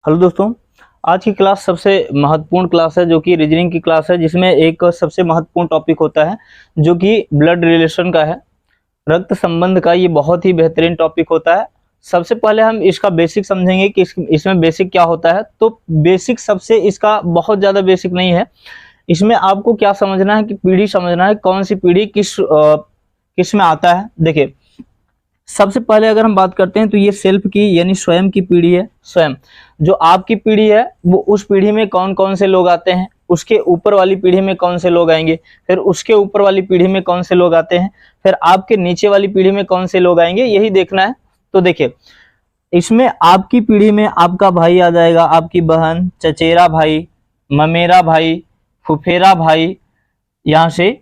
Hello दोस्तों, आज की क्लास सबसे महत्वपूर्ण क्लास है जो कि रीजनिंग की क्लास है, जिसमें एक सबसे महत्वपूर्ण टॉपिक होता है जो कि ब्लड रिलेशन का है, रक्त संबंध का। ये बहुत ही बेहतरीन टॉपिक होता है। सबसे पहले हम इसका बेसिक समझेंगे कि इसमें बेसिक क्या होता है। तो बेसिक सबसे इसका बहुत ज़्यादा बेसिक नहीं है। इसमें आपको क्या समझना है कि पीढ़ी समझना है, कौन सी पीढ़ी किस में आता है। देखिए, सबसे पहले अगर हम बात करते हैं तो ये सेल्फ की यानी स्वयं की पीढ़ी है। स्वयं जो आपकी पीढ़ी है वो उस पीढ़ी में कौन कौन से लोग आते हैं, उसके ऊपर वाली पीढ़ी में कौन से लोग आएंगे, फिर उसके ऊपर वाली पीढ़ी में कौन से लोग आते हैं, फिर आपके नीचे वाली पीढ़ी में कौन से लोग आएंगे, यही देखना है। तो देखिए, इसमें आपकी पीढ़ी में आपका भाई आ जाएगा, आपकी बहन, चचेरा भाई, ममेरा भाई, फुफेरा भाई, यहाँ से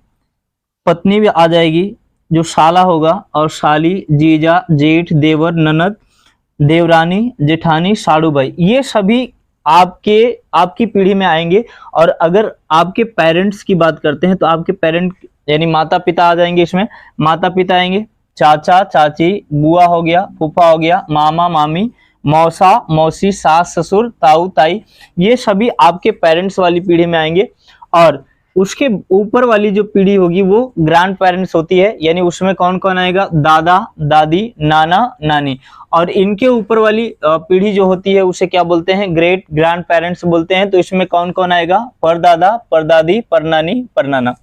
पत्नी भी आ जाएगी जो साला होगा, और साली, जीजा, जेठ, देवर, ननद, देवरानी, जेठानी, साड़ू भाई, ये सभी आपकी पीढ़ी में आएंगे। और अगर आपके पेरेंट्स की बात करते हैं तो आपके पेरेंट यानी माता पिता आ जाएंगे। इसमें माता पिता आएंगे, चाचा चाची, बुआ हो गया, फूफा हो गया, मामा मामी, मौसा मौसी, सास ससुर, ताऊ ताई, ये सभी आपके पेरेंट्स वाली पीढ़ी में आएंगे। और उसके ऊपर वाली जो पीढ़ी होगी वो ग्रैंड पेरेंट्स होती है, यानी उसमें कौन कौन आएगा, दादा दादी, नाना नानी। और इनके ऊपर वाली पीढ़ी जो होती है उसे क्या बोलते हैं, ग्रेट ग्रैंड पेरेंट्स बोलते हैं। तो इसमें कौन कौन आएगा, परदादा, परदादी, परनानी, परनाना।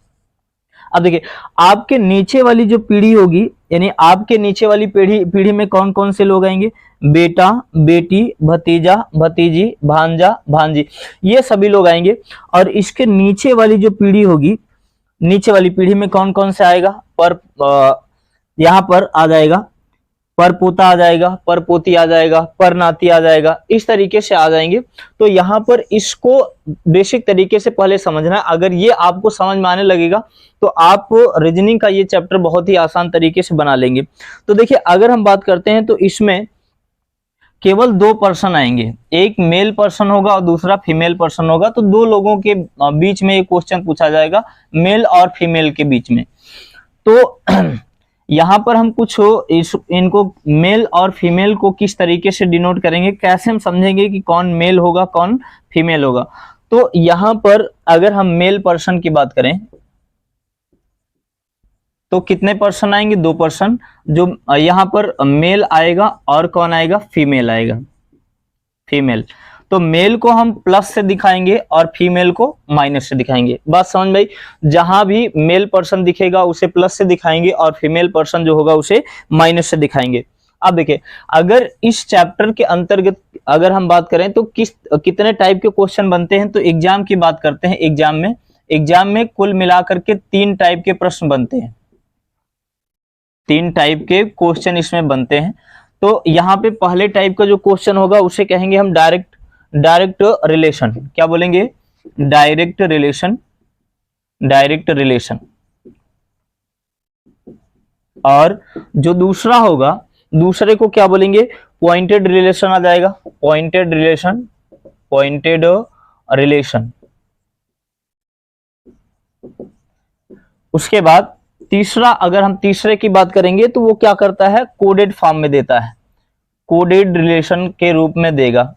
अब देखिए, आपके नीचे वाली जो पीढ़ी होगी यानी आपके नीचे वाली पीढ़ी में कौन कौन से लोग आएंगे, बेटा बेटी, भतीजा भतीजी, भांजा भांजी, ये सभी लोग आएंगे। और इसके नीचे वाली जो पीढ़ी होगी, नीचे वाली पीढ़ी में कौन कौन से आएगा, यहाँ पर आ जाएगा पर पोता आ जाएगा, पर पोती आ जाएगा, पर नाती आ जाएगा, इस तरीके से आ जाएंगे। तो यहाँ पर इसको बेसिक तरीके से पहले समझना है। अगर ये आपको समझ में आने लगेगा तो आप रीजनिंग का ये चैप्टर बहुत ही आसान तरीके से बना लेंगे। तो देखिए, अगर हम बात करते हैं तो इसमें केवल दो पर्सन आएंगे, एक मेल पर्सन होगा और दूसरा फीमेल पर्सन होगा। तो दो लोगों के बीच में एक क्वेश्चन पूछा जाएगा, मेल और फीमेल के बीच में। तो यहाँ पर हम कुछ इनको मेल और फीमेल को किस तरीके से डिनोट करेंगे, कैसे हम समझेंगे कि कौन मेल होगा कौन फीमेल होगा। तो यहाँ पर अगर हम मेल पर्सन की बात करें तो कितने पर्सन आएंगे, दो पर्सन। जो यहाँ पर मेल आएगा और कौन आएगा, फीमेल आएगा, फीमेल। तो मेल को हम प्लस से दिखाएंगे और फीमेल को माइनस से दिखाएंगे। बात समझ में आई। जहां भी मेल पर्सन दिखेगा उसे प्लस से दिखाएंगे और फीमेल पर्सन जो होगा उसे माइनस से दिखाएंगे। अब देखिए, अगर इस चैप्टर के अंतर्गत अगर हम बात करें तो कितने टाइप के क्वेश्चन बनते हैं, तो एग्जाम की बात करते हैं। एग्जाम में कुल मिलाकर के 3 टाइप के प्रश्न बनते हैं, 3 टाइप के क्वेश्चन इसमें बनते हैं। तो यहाँ पे पहले टाइप का जो क्वेश्चन होगा उसे कहेंगे हम डायरेक्ट रिलेशन। क्या बोलेंगे, डायरेक्ट रिलेशन, डायरेक्ट रिलेशन। और जो दूसरा होगा, दूसरे को क्या बोलेंगे, पॉइंटेड रिलेशन आ जाएगा, पॉइंटेड रिलेशन, पॉइंटेड रिलेशन। उसके बाद तीसरा, अगर हम तीसरे की बात करेंगे तो वो क्या करता है, कोडेड फॉर्म में देता है, कोडेड रिलेशन के रूप में देगा।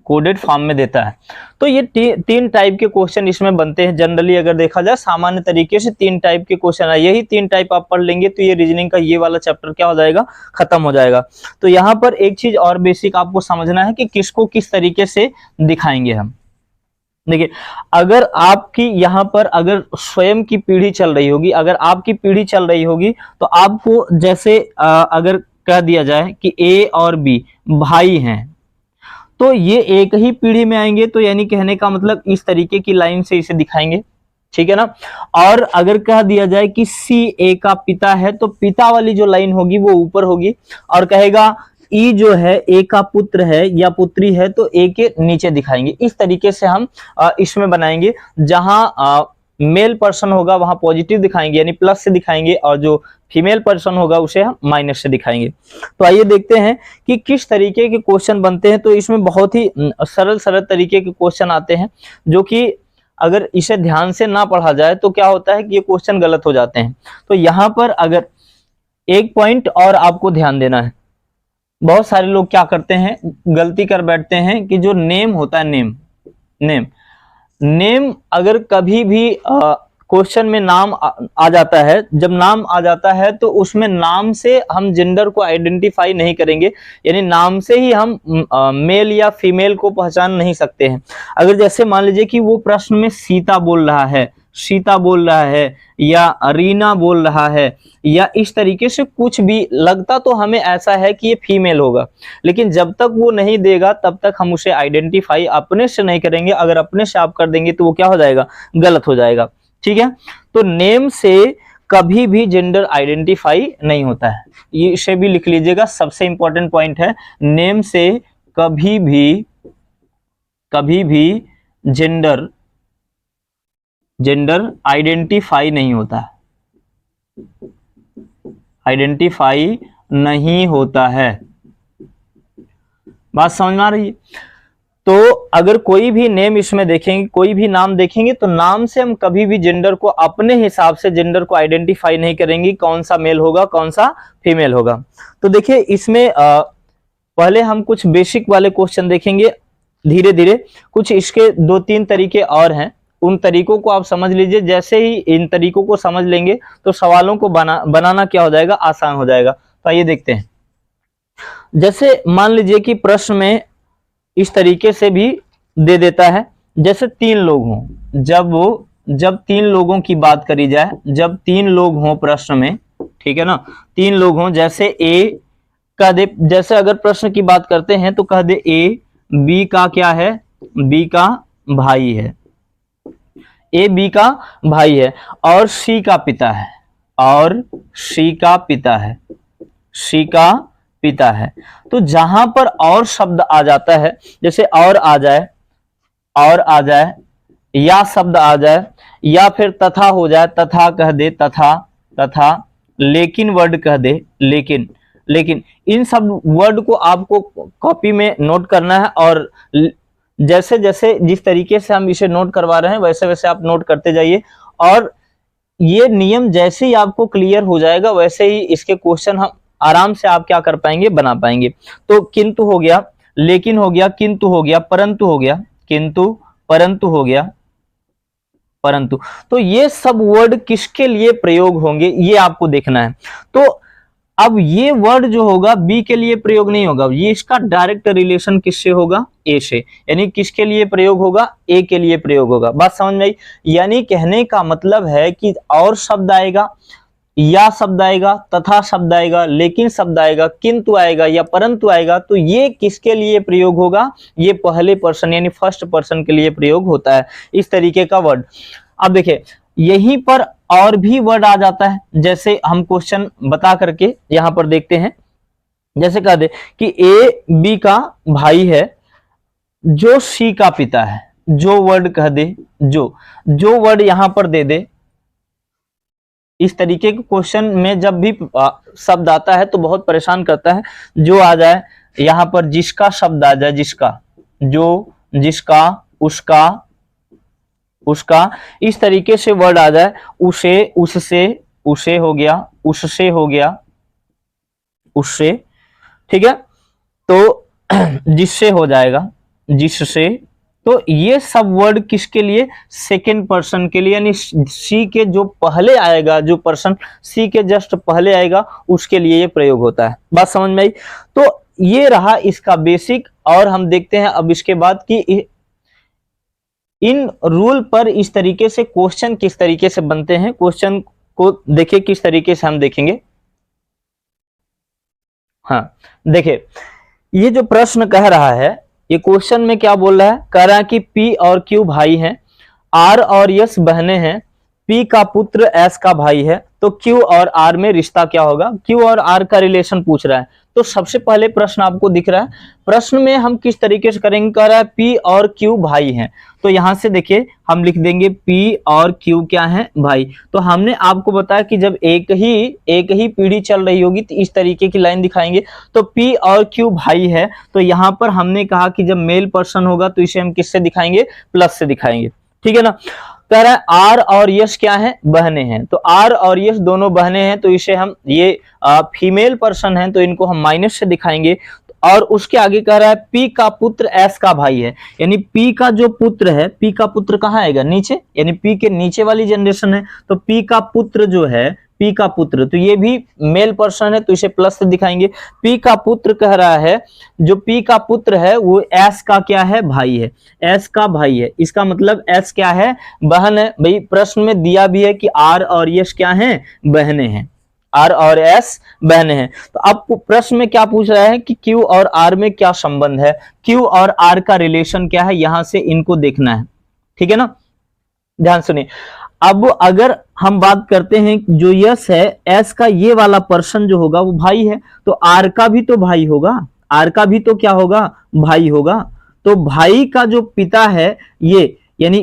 कोडेड फॉर्म में देता है। तो ये 3 टाइप के क्वेश्चन इसमें बनते हैं। जनरली अगर देखा जाए सामान्य तरीके से 3 टाइप के क्वेश्चन है। यही 3 टाइप आप पढ़ लेंगे तो ये रीजनिंग का ये वाला चैप्टर क्या हो जाएगा, खत्म हो जाएगा। तो यहाँ पर एक चीज और बेसिक आपको समझना है कि किसको किस तरीके से दिखाएंगे हम। देखिए, अगर आपकी यहाँ पर अगर स्वयं की पीढ़ी चल रही होगी, अगर आपकी पीढ़ी चल रही होगी तो आपको जैसे अगर कह दिया जाए कि ए और बी भाई हैं तो ये एक ही पीढ़ी में आएंगे। तो यानी कहने का मतलब इस तरीके की लाइन से इसे दिखाएंगे, ठीक है ना। और अगर कह दिया जाए कि सी ए का पिता है तो पिता वाली जो लाइन होगी वो ऊपर होगी, और कहेगा ई जो है ए का पुत्र है या पुत्री है तो ए के नीचे दिखाएंगे। इस तरीके से हम इसमें बनाएंगे। जहां मेल पर्सन होगा वहां पॉजिटिव दिखाएंगे यानी प्लस से दिखाएंगे, और जो फीमेल पर्सन होगा उसे हम माइनस से दिखाएंगे। तो आइए देखते हैं कि किस तरीके के क्वेश्चन बनते हैं। तो इसमें बहुत ही सरल तरीके के क्वेश्चन आते हैं जो कि अगर इसे ध्यान से ना पढ़ा जाए तो क्या होता है कि ये क्वेश्चन गलत हो जाते हैं। तो यहाँ पर अगर एक पॉइंट और आपको ध्यान देना है, बहुत सारे लोग क्या करते हैं, गलती कर बैठते हैं कि जो नेम होता है, नेम अगर कभी भी क्वेश्चन में नाम आ जाता है, जब नाम आ जाता है तो उसमें नाम से हम जेंडर को आइडेंटिफाई नहीं करेंगे, यानी नाम से ही हम मेल या फीमेल को पहचान नहीं सकते हैं। अगर जैसे मान लीजिए कि वो प्रश्न में सीता बोल रहा है या रीना बोल रहा है या इस तरीके से कुछ भी लगता तो हमें ऐसा है कि ये फीमेल होगा, लेकिन जब तक वो नहीं देगा तब तक हम उसे आइडेंटिफाई अपने से नहीं करेंगे। अगर अपने से आप कर देंगे तो वो क्या हो जाएगा, गलत हो जाएगा। ठीक है, तो नेम से कभी भी जेंडर आइडेंटिफाई नहीं होता है, ये इसे भी लिख लीजिएगा, सबसे इंपॉर्टेंट पॉइंट है। नेम से कभी भी जेंडर आइडेंटिफाई नहीं होता है। बात समझ में आ रही है? तो अगर कोई भी नेम इसमें देखेंगे, कोई भी नाम देखेंगे, तो नाम से हम कभी भी जेंडर को अपने हिसाब से जेंडर को आइडेंटिफाई नहीं करेंगे, कौन सा मेल होगा कौन सा फीमेल होगा। तो देखिए इसमें पहले हम कुछ बेसिक वाले क्वेश्चन देखेंगे, धीरे धीरे कुछ इसके 2-3 तरीके और हैं, उन तरीकों को आप समझ लीजिए। जैसे ही इन तरीकों को समझ लेंगे तो सवालों को बनाना क्या हो जाएगा, आसान हो जाएगा। तो आइए देखते हैं। जैसे मान लीजिए कि प्रश्न में इस तरीके से भी दे देता है, जैसे 3 लोग हों, जब 3 लोगों की बात करी जाए, जब 3 लोग हों प्रश्न में, ठीक है ना, 3 लोग हों, जैसे ए कह दे, जैसे अगर प्रश्न की बात करते हैं तो कह दे ए बी का क्या है, बी का भाई है, ए बी का भाई है और सी का पिता है, सी का पिता है। तो जहां पर और शब्द आ जाता है, जैसे और आ जाए या शब्द आ जाए या फिर तथा हो जाए, तथा कह दे, तथा लेकिन वर्ड कह दे, लेकिन इन सब वर्ड को आपको कॉपी में नोट करना है और जैसे जैसे जिस तरीके से हम इसे नोट करवा रहे हैं वैसे वैसे आप नोट करते जाइए, और ये नियम जैसे ही आपको क्लियर हो जाएगा वैसे ही इसके क्वेश्चन हम आराम से आप क्या कर पाएंगे, बना पाएंगे। तो किंतु हो गया, लेकिन हो गया, किंतु हो गया, परंतु हो गया, परंतु हो गया, परंतु। तो ये सब वर्ड किसके लिए प्रयोग होंगे ये आपको देखना है। तो अब ये वर्ड जो होगा बी के लिए प्रयोग नहीं होगा, ये इसका डायरेक्ट रिलेशन किससे होगा, ए से, यानी किसके लिए प्रयोग होगा, ए के लिए प्रयोग होगा। बात समझ में आई? यानी कहने का मतलब है कि और शब्द आएगा, या शब्द आएगा, तथा शब्द आएगा, लेकिन शब्द आएगा, किंतु आएगा या परंतु आएगा, तो ये किसके लिए प्रयोग होगा, ये पहले पर्सन यानी फर्स्ट पर्सन के लिए प्रयोग होता है, इस तरीके का वर्ड। अब देखिए यहीं पर और भी वर्ड आ जाता है, जैसे हम क्वेश्चन बता करके यहां पर देखते हैं। जैसे कह दे कि ए बी का भाई है जो सी का पिता है, जो वर्ड कह दे, जो वर्ड यहां पर दे दे। इस तरीके के क्वेश्चन में जब भी शब्द आता है तो बहुत परेशान करता है, जो आ जाए यहां पर, जिसका शब्द आ जाए, जिसका, जो, जिसका, उसका, इस तरीके से वर्ड आ जाए, उसे, उससे, उसे हो गया, उससे हो गया, उससे, ठीक है, तो जिससे हो जाएगा, जिससे। तो ये सब वर्ड किसके लिए, सेकेंड पर्सन के लिए, यानी सी के जो पहले आएगा, जो पर्सन सी के जस्ट पहले आएगा उसके लिए ये प्रयोग होता है। बात समझ में आई? तो ये रहा इसका बेसिक। और हम देखते हैं अब इसके बाद कि इन रूल पर इस तरीके से क्वेश्चन किस तरीके से बनते हैं। क्वेश्चन को देखिए किस तरीके से हम देखेंगे। हाँ देखिए, ये जो प्रश्न कह रहा है, ये क्वेश्चन में क्या बोल रहा है, कह रहा है कि पी और क्यू भाई हैं, आर और यस बहनें हैं, पी का पुत्र एस का भाई है, तो क्यू और आर में रिश्ता क्या होगा, क्यू और आर का रिलेशन पूछ रहा है। तो सबसे पहले प्रश्न आपको दिख रहा है, प्रश्न में हम किस तरीके से करेंगे, कह रहा है पी और क्यू भाई हैं, तो यहां से देखिए हम लिख देंगे पी और क्यू क्या है, भाई। तो हमने आपको बताया कि जब एक ही पीढ़ी चल रही होगी तो इस तरीके की लाइन दिखाएंगे। तो पी और क्यू भाई है, तो यहां पर हमने कहा कि जब मेल पर्सन होगा तो इसे हम किससे दिखाएंगे, प्लस से दिखाएंगे, ठीक है ना। कह रहा है आर और यश क्या है, बहनें हैं। तो आर और यश दोनों बहनें हैं, तो इसे हम ये फीमेल पर्सन है तो इनको हम माइनस से दिखाएंगे। और उसके आगे कह रहा है पी का पुत्र एस का भाई है, यानी पी का जो पुत्र है, पी का पुत्र कहाँ आएगा, नीचे, यानी पी के नीचे वाली जनरेशन है। तो पी का पुत्र जो है, पी का पुत्र, तो ये भी मेल पर्सन है तो इसे प्लस से दिखाएंगे। पी का पुत्र कह रहा है, जो पी का पुत्र है वो एस का क्या है, भाई है, एस का भाई है। इसका मतलब एस क्या है, बहन है। भाई प्रश्न में दिया भी है कि आर और यश क्या है, बहनें हैं, आर और एस बहनें हैं। तो अब प्रश्न में क्या पूछ रहा है कि क्यू और आर में क्या संबंध है, क्यू और आर का रिलेशन क्या है, यहां से इनको देखना है, ठीक है ना। ध्यान सुनिए, अब अगर हम बात करते हैं जो यस है, एस का ये वाला पर्सन जो होगा वो भाई है, तो आर का भी तो भाई होगा, आर का भी तो क्या होगा, भाई होगा। तो भाई का जो पिता है ये, यानी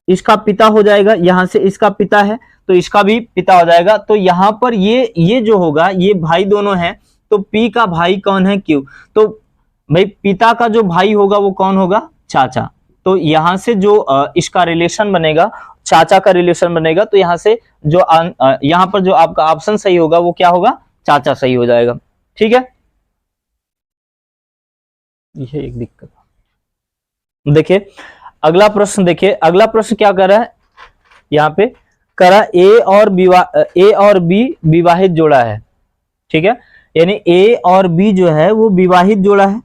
इसका पिता हो जाएगा, यहां से इसका पिता है तो इसका भी पिता हो जाएगा। तो यहां पर ये जो होगा, ये भाई दोनों हैं, तो पी का भाई कौन है, क्यू। तो भाई पिता का जो भाई होगा वो कौन होगा, चाचा। तो यहां से जो इसका रिलेशन बनेगा, चाचा का रिलेशन बनेगा, तो यहां से जो यहां पर जो आपका ऑप्शन सही होगा वो क्या होगा, चाचा सही हो जाएगा, ठीक है। ये एक दिक्कत। देखिए अगला प्रश्न, देखिए अगला प्रश्न क्या कर रहा है, यहाँ पे करा ए और बी विवाहित जोड़ा है, ठीक है, यानी ए और बी जो है वो विवाहित जोड़ा है,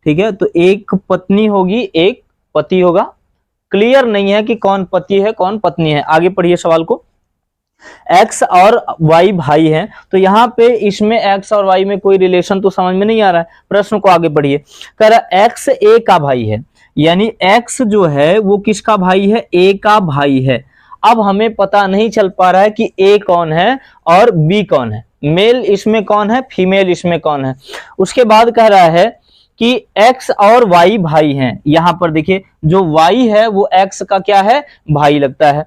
ठीक है। तो एक पत्नी होगी, एक पति होगा। क्लियर नहीं है कि कौन पति है कौन पत्नी है, आगे पढ़िए सवाल को। एक्स और वाई भाई हैं, तो यहाँ पे इसमें एक्स और वाई में कोई रिलेशन तो समझ में नहीं आ रहा है। प्रश्न को आगे पढ़िए, कह रहा एक्स ए का भाई है, यानी एक्स जो है वो किसका भाई है, ए का भाई है। अब हमें पता नहीं चल पा रहा है कि ए कौन है और बी कौन है, मेल इसमें कौन है, फीमेल इसमें कौन है। उसके बाद कह रहा है कि x और y भाई हैं, यहां पर देखिए जो y है वो x का क्या है, भाई लगता है।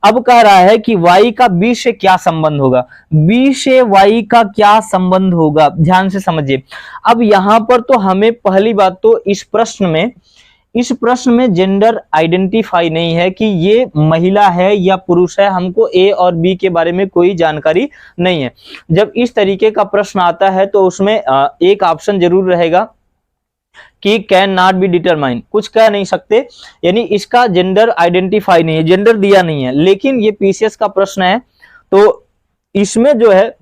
अब कह रहा है कि y का b से क्या संबंध होगा, b से y का क्या संबंध होगा, ध्यान से समझिए। अब यहां पर तो हमें पहली बात तो इस प्रश्न में जेंडर आइडेंटिफाई नहीं है कि ये महिला है या पुरुष है, हमको ए और बी के बारे में कोई जानकारी नहीं है। जब इस तरीके का प्रश्न आता है तो उसमें एक ऑप्शन जरूर रहेगा कि कैन नॉट बी डिटरमाइन, कुछ कह नहीं सकते, यानी इसका जेंडर आइडेंटिफाई नहीं है, जेंडर दिया नहीं है। लेकिन ये पीसीएस का प्रश्न है तो इसमें जो है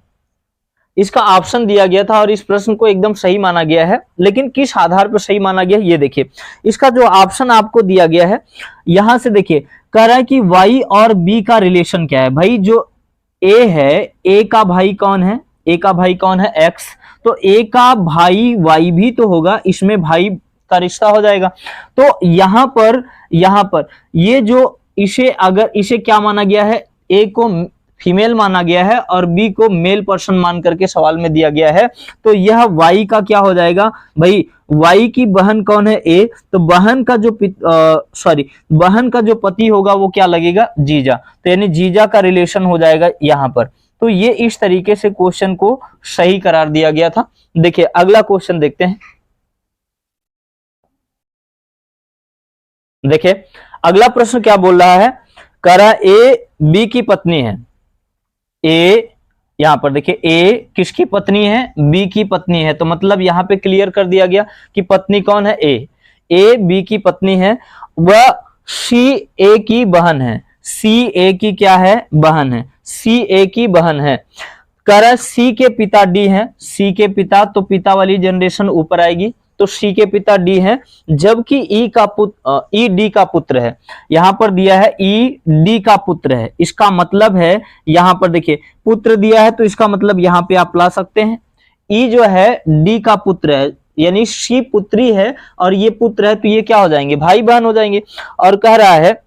इसका ऑप्शन दिया गया था और इस प्रश्न को एकदम सही माना गया है। लेकिन किस आधार पर सही माना गया ये देखिए, इसका जो ऑप्शन आपको दिया गया है यहां से देखिए, कह रहा है कि वाई और बी का रिलेशन क्या है। भाई जो ए है, ए का भाई कौन है, ए का भाई कौन है, एक्स, तो ए का भाई वाई भी तो होगा, इसमें भाई का रिश्ता हो जाएगा। तो यहां पर ये जो इसे क्या माना गया है, ए को फीमेल माना गया है और बी को मेल पर्सन मान करके सवाल में दिया गया है, तो यह वाई का क्या हो जाएगा, भाई वाई की बहन कौन है, ए, तो बहन का जो पति होगा वो क्या लगेगा, जीजा, तो यानी जीजा का रिलेशन हो जाएगा यहां पर। तो ये इस तरीके से क्वेश्चन को सही करार दिया गया था। देखिए अगला क्वेश्चन देखते हैं। देखिए अगला प्रश्न क्या बोल रहा है, कह रहा ए बी की पत्नी है, ए यहां पर देखिए ए किसकी पत्नी है, बी की पत्नी है, तो मतलब यहां पे क्लियर कर दिया गया कि पत्नी कौन है, ए बी की पत्नी है, वह सी ए की बहन है, सी ए की क्या है, बहन है, सी ए की बहन है। कह रहा है सी के पिता डी है, सी के पिता, तो पिता वाली जनरेशन ऊपर आएगी, तो सी के पिता डी है, जबकि ई डी का पुत्र है, यहां पर दिया है ई डी का पुत्र है। इसका मतलब है यहां पर देखिए पुत्र दिया है तो इसका मतलब यहां पे आप ला सकते हैं, ई जो है डी का पुत्र है, यानी सी पुत्री है और ये पुत्र है, तो ये क्या हो जाएंगे, भाई बहन हो जाएंगे। और कह रहा है,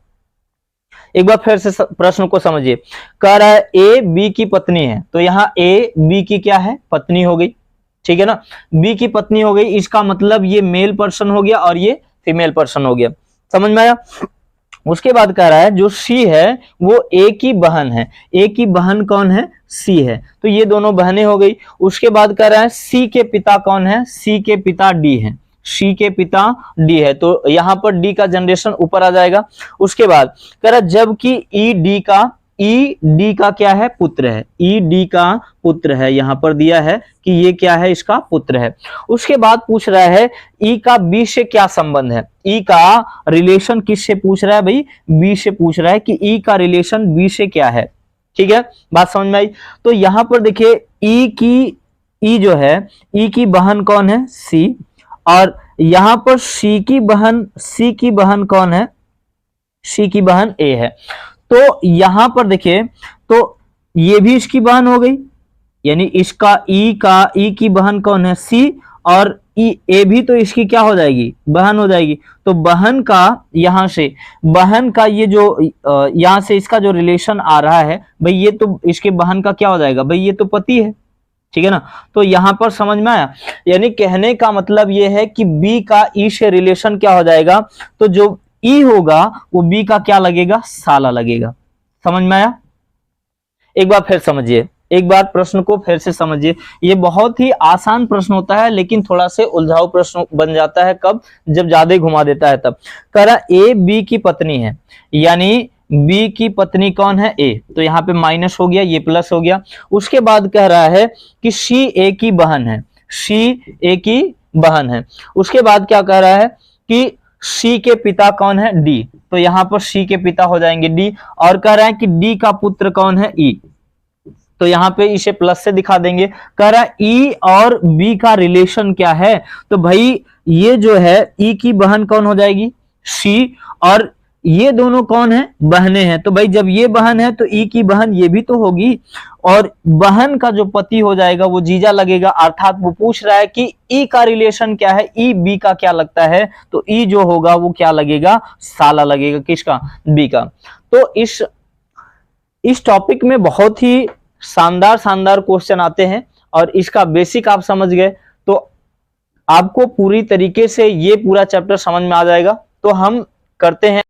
एक बार फिर से प्रश्न को समझिए, कह रहा है ए बी की पत्नी है, तो यहां ए बी की क्या है, पत्नी हो गई, ठीक है ना, बी की पत्नी हो गई, इसका मतलब ये मेल पर्सन हो गया और ये फीमेल पर्सन हो गया, समझ में आया। उसके बाद कह रहा है जो सी है वो ए की बहन है, ए की बहन कौन है, सी है, तो ये दोनों बहनें हो गई। उसके बाद कह रहा है सी के पिता कौन है, सी के पिता डी है, सी के पिता डी है, तो यहाँ पर डी का जनरेशन ऊपर आ जाएगा। उसके बाद कह रहा जबकि ई डी का क्या है, पुत्र है, ई डी का पुत्र है, यहां पर दिया है कि ये क्या है, इसका पुत्र है। उसके बाद पूछ रहा है ई का बी से क्या संबंध है, ई का रिलेशन किससे पूछ रहा है भाई, बी से पूछ रहा है कि ई का रिलेशन बी से क्या है। ठीक है, बात समझ में आई। तो यहां पर देखिए ई जो है, ई की बहन कौन है, सी, और यहां पर सी की बहन कौन है, सी की बहन ए है। तो यहां पर देखिए, तो ये भी इसकी बहन हो गई, यानी इसका ई की बहन कौन है, सी, और ए भी तो इसकी क्या हो जाएगी, बहन हो जाएगी। तो बहन का यहां से, बहन का ये जो यहां से इसका जो रिलेशन आ रहा है भाई, ये तो इसके बहन का क्या हो जाएगा भाई, ये तो पति है। ठीक है ना, तो यहां पर समझ में आया। यानी कहने का मतलब ये है कि बी का ई से रिलेशन क्या हो जाएगा, तो जो ई होगा वो बी का क्या लगेगा, साला लगेगा। समझ में आया। एक बार फिर समझिए, एक बार प्रश्न को फिर से समझिए। ये बहुत ही आसान प्रश्न होता है, लेकिन थोड़ा से उलझाऊ प्रश्न बन जाता है कब, जब ज्यादा घुमा देता है तब। कह रहा ए बी की पत्नी है, यानी बी की पत्नी कौन है, ए, तो यहाँ पे माइनस हो गया, ये प्लस हो गया। उसके बाद कह रहा है कि सी ए की बहन है, सी ए की बहन है। उसके बाद क्या कह रहा है कि सी के पिता कौन है, डी, तो यहां पर सी के पिता हो जाएंगे डी, और कह रहा है कि डी का पुत्र कौन है, ई, तो यहां पे इसे प्लस से दिखा देंगे। कह रहा है ई और बी का रिलेशन क्या है, तो भाई ये जो है ई की बहन कौन हो जाएगी, सी, और ये दोनों कौन है, बहनें हैं। तो भाई जब ये बहन है तो ई की बहन ये भी तो होगी, और बहन का जो पति हो जाएगा वो जीजा लगेगा। अर्थात वो पूछ रहा है कि ई का रिलेशन क्या है, ई बी का क्या लगता है, तो ई जो होगा वो क्या लगेगा, साला लगेगा, किसका, बी का। तो इस टॉपिक में बहुत ही शानदार क्वेश्चन आते हैं, और इसका बेसिक आप समझ गए तो आपको पूरी तरीके से ये पूरा चैप्टर समझ में आ जाएगा। तो हम करते हैं